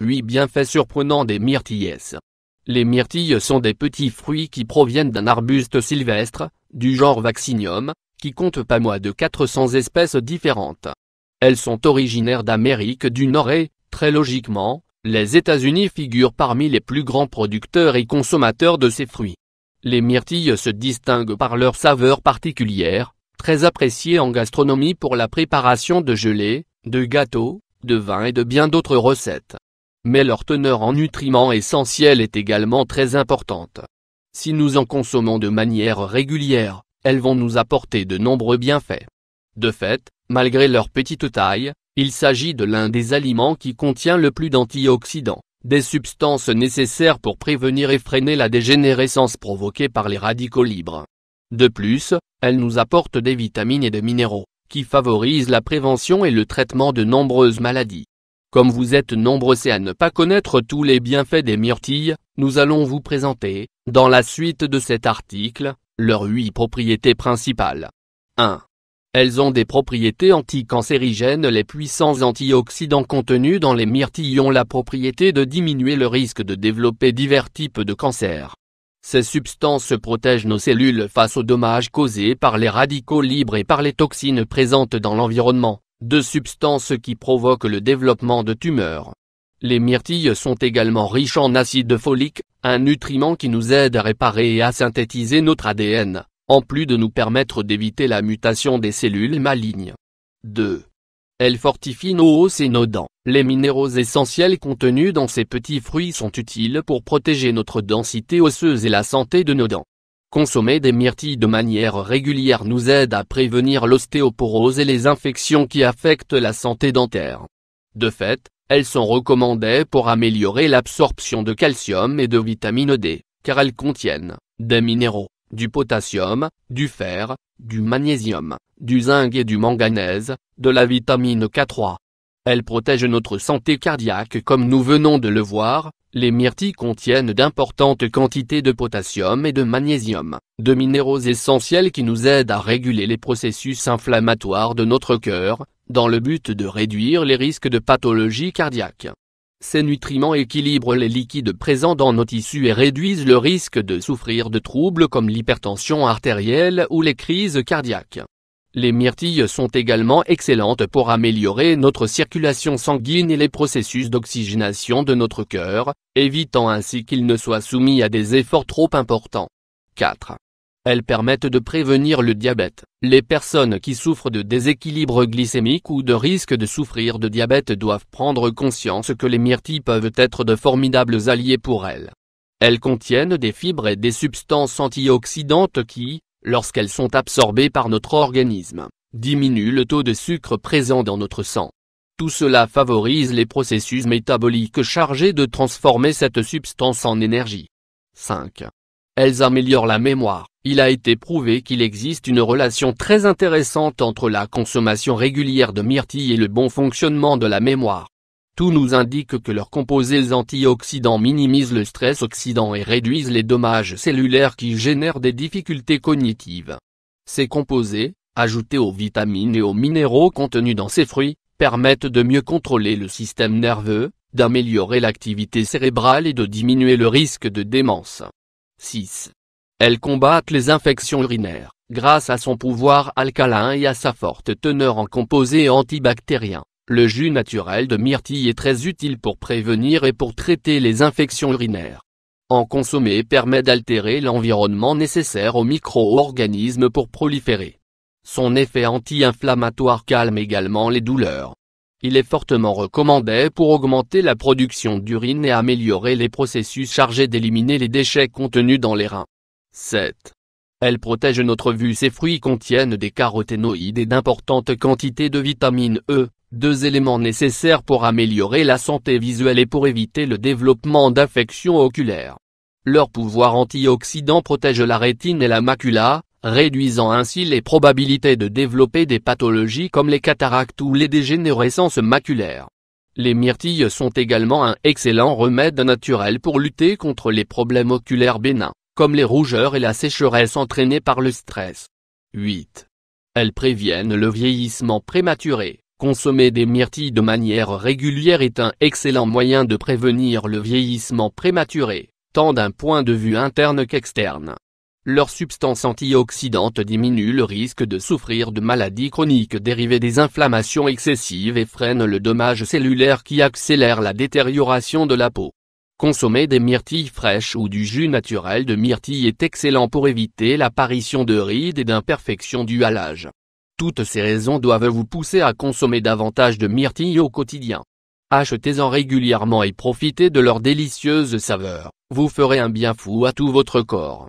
8 bienfaits surprenants des myrtilles. Les myrtilles sont des petits fruits qui proviennent d'un arbuste sylvestre, du genre Vaccinium, qui compte pas moins de 400 espèces différentes. Elles sont originaires d'Amérique du Nord et, très logiquement, les États-Unis figurent parmi les plus grands producteurs et consommateurs de ces fruits. Les myrtilles se distinguent par leur saveur particulière, très appréciée en gastronomie pour la préparation de gelées, de gâteaux, de vins et de bien d'autres recettes. Mais leur teneur en nutriments essentiels est également très importante. Si nous en consommons de manière régulière, elles vont nous apporter de nombreux bienfaits. De fait, malgré leur petite taille, il s'agit de l'un des aliments qui contient le plus d'antioxydants, des substances nécessaires pour prévenir et freiner la dégénérescence provoquée par les radicaux libres. De plus, elles nous apportent des vitamines et des minéraux, qui favorisent la prévention et le traitement de nombreuses maladies. Comme vous êtes nombreux à ne pas connaître tous les bienfaits des myrtilles, nous allons vous présenter, dans la suite de cet article, leurs 8 propriétés principales. 1. Elles ont des propriétés anticancérigènes. Les puissants antioxydants contenus dans les myrtilles ont la propriété de diminuer le risque de développer divers types de cancers. Ces substances protègent nos cellules face aux dommages causés par les radicaux libres et par les toxines présentes dans l'environnement, deux substances qui provoquent le développement de tumeurs. Les myrtilles sont également riches en acide folique, un nutriment qui nous aide à réparer et à synthétiser notre ADN, en plus de nous permettre d'éviter la mutation des cellules malignes. 2. Elles fortifient nos os et nos dents. Les minéraux essentiels contenus dans ces petits fruits sont utiles pour protéger notre densité osseuse et la santé de nos dents. Consommer des myrtilles de manière régulière nous aide à prévenir l'ostéoporose et les infections qui affectent la santé dentaire. De fait, elles sont recommandées pour améliorer l'absorption de calcium et de vitamine D, car elles contiennent des minéraux, du potassium, du fer, du magnésium, du zinc et du manganèse, de la vitamine K3. Elles protègent notre santé cardiaque comme nous venons de le voir. Les myrtilles contiennent d'importantes quantités de potassium et de magnésium, deux minéraux essentiels qui nous aident à réguler les processus inflammatoires de notre cœur, dans le but de réduire les risques de pathologies cardiaques. Ces nutriments équilibrent les liquides présents dans nos tissus et réduisent le risque de souffrir de troubles comme l'hypertension artérielle ou les crises cardiaques. Les myrtilles sont également excellentes pour améliorer notre circulation sanguine et les processus d'oxygénation de notre cœur, évitant ainsi qu'ils ne soient soumis à des efforts trop importants. 4. Elles permettent de prévenir le diabète. Les personnes qui souffrent de déséquilibre glycémique ou de risque de souffrir de diabète doivent prendre conscience que les myrtilles peuvent être de formidables alliés pour elles. Elles contiennent des fibres et des substances antioxydantes qui, lorsqu'elles sont absorbées par notre organisme, diminuent le taux de sucre présent dans notre sang. Tout cela favorise les processus métaboliques chargés de transformer cette substance en énergie. 5. Elles améliorent la mémoire. Il a été prouvé qu'il existe une relation très intéressante entre la consommation régulière de myrtilles et le bon fonctionnement de la mémoire. Tout nous indique que leurs composés antioxydants minimisent le stress oxydant et réduisent les dommages cellulaires qui génèrent des difficultés cognitives. Ces composés, ajoutés aux vitamines et aux minéraux contenus dans ces fruits, permettent de mieux contrôler le système nerveux, d'améliorer l'activité cérébrale et de diminuer le risque de démence. 6. Elles combattent les infections urinaires. Grâce à son pouvoir alcalin et à sa forte teneur en composés antibactériens, le jus naturel de myrtille est très utile pour prévenir et pour traiter les infections urinaires. En consommer permet d'altérer l'environnement nécessaire aux micro-organismes pour proliférer. Son effet anti-inflammatoire calme également les douleurs. Il est fortement recommandé pour augmenter la production d'urine et améliorer les processus chargés d'éliminer les déchets contenus dans les reins. 7. Elles protègent notre vue. Ces fruits contiennent des caroténoïdes et d'importantes quantités de vitamine E, deux éléments nécessaires pour améliorer la santé visuelle et pour éviter le développement d'affections oculaires. Leur pouvoir antioxydant protège la rétine et la macula, réduisant ainsi les probabilités de développer des pathologies comme les cataractes ou les dégénérescences maculaires. Les myrtilles sont également un excellent remède naturel pour lutter contre les problèmes oculaires bénins, comme les rougeurs et la sécheresse entraînées par le stress. 8. Elles préviennent le vieillissement prématuré. Consommer des myrtilles de manière régulière est un excellent moyen de prévenir le vieillissement prématuré, tant d'un point de vue interne qu'externe. Leur substance antioxydante diminue le risque de souffrir de maladies chroniques dérivées des inflammations excessives et freine le dommage cellulaire qui accélère la détérioration de la peau. Consommer des myrtilles fraîches ou du jus naturel de myrtille est excellent pour éviter l'apparition de rides et d'imperfections dues à l'âge. Toutes ces raisons doivent vous pousser à consommer davantage de myrtilles au quotidien. Achetez-en régulièrement et profitez de leur délicieuse saveur, vous ferez un bien fou à tout votre corps.